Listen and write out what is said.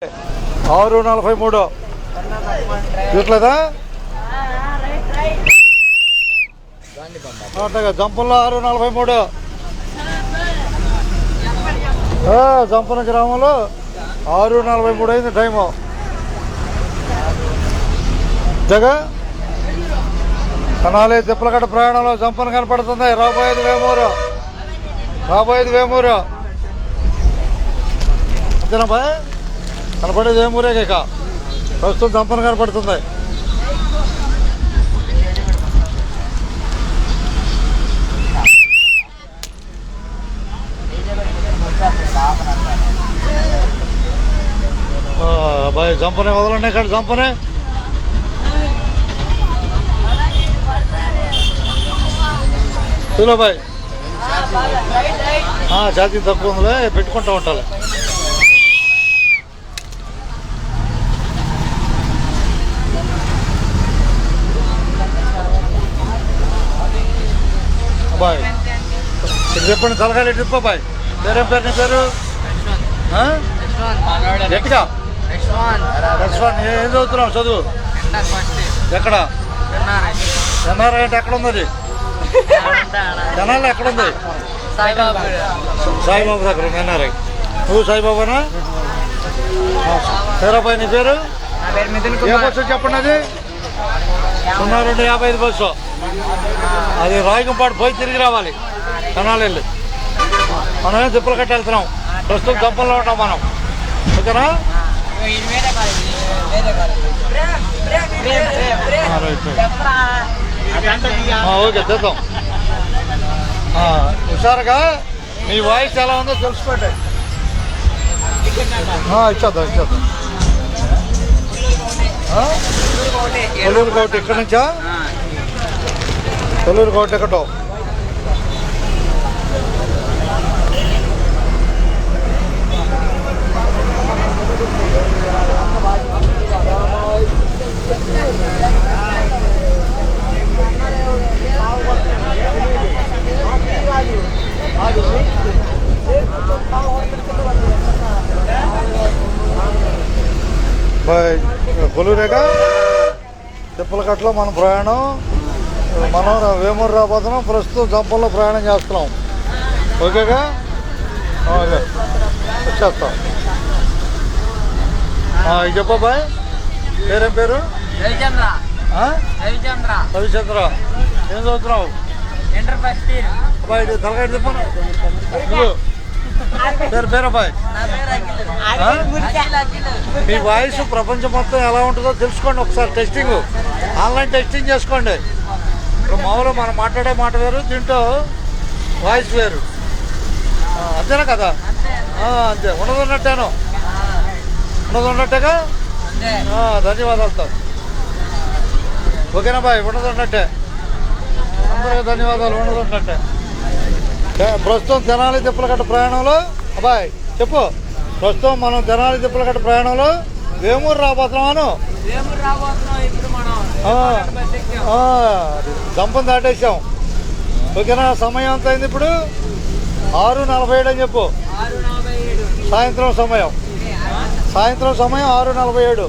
6:43 చూడలేదా? జంపంలో 6:43 జంపన గ్రామంలో 6:43 అయింది టైము. జగ కనాలి తిప్పలగడ్డ ప్రయాణంలో జంపన కనపడుతుంది. రాబోయేది వేమూరు అంతేనా బాయ్? కనపడేది వేమూరే ఇక ప్రస్తుతం జంపన కనపడుతుంది. బాయ్ జంపనే వదలండి, ఇక్కడ జంపనే చూలో బాయ్. ఛార్జింగ్ తక్కువ ఉందిలే, పెట్టుకుంటూ ఉంటాలి. బాయ్ ఇది చెప్పండి, తలకాయలు ట్రిప్ బాయ్. పేరేం పేరు? నీ పేరు గట్టిగా? ఏం చదువుతున్నావు? చదువు ఎక్కడ? ఎన్ఆర్ఐ అంటే ఎక్కడ ఉంది? అది జనాల్లో ఎక్కడుంది? సాయిబాబు దగ్గర ఎన్ఆర్ఐ. నువ్వు సాయిబాబానా? పేరాబాయ్ నీ పేరు? ఏ బస్సు చెప్పండి? అది 0255 బస్సు. అది రాయకంపాడు పోయి తిరిగి రావాలి కనాలి వెళ్ళి. మనమే తిప్పలకట్ట వెళ్తున్నాం, ప్రస్తుతం జంపంలో ఉంటాం మనం. ఓకేనా? ఓకే చేద్దాం. హుషారుగా మీ వాయిస్ ఎలా ఉందో తెలుసుకోండి. ఇచ్చేద్దాం. కొల్లూరు కోట ఇక్కడ నుంచా? కొల్లూరు కోట ఎక్కడో కొల్లూరేగా తిప్పలకట్టలో మన ప్రయాణం. మనం వేమూరు రాబోతున్నాం, ప్రస్తుతం జంపంలో ప్రయాణం చేస్తున్నాం. ఓకేగా? వచ్చేస్తాం. ఇది చెప్పా బాయ్, పేరేం పేరు? రవిచంద్ర. ఏం చదువుతున్నావు? అబ్బాయి తలకాయ తిప్పను. పేరు అబ్బాయి. మీ వాయిస్ ప్రపంచం మొత్తం ఎలా ఉంటుందో తెలుసుకోండి ఒకసారి. టెస్టింగ్, ఆన్లైన్ టెస్టింగ్ చేసుకోండి. ఇప్పుడు మామూలుగా మనం మాట్లాడే మాట వేరు, దీంట్లో వాయిస్ వేరు. అంతేనా కదా? అంతే. ఉన్నదన్నట్టేగా. ధన్యవాదాలతో. ఓకేనా బాయ్? ఉన్నదన్నట్టే. అందరికీ ధన్యవాదాలు. ఉన్నదన్నట్టే. ప్రస్తుతం తెనాలి తిప్పలకట్ట ప్రయాణంలో అబ్బాయి చెప్పు. ప్రస్తుతం మనం తెనాలి తిప్పలకట్ట ప్రయాణంలో వేమూరు రాబోతున్నాను. జంపం దాటేసాం. ఓకేనా? సమయం ఎంత అయింది ఇప్పుడు? 6:47 అని చెప్పు. సాయంత్రం సమయం 6:47.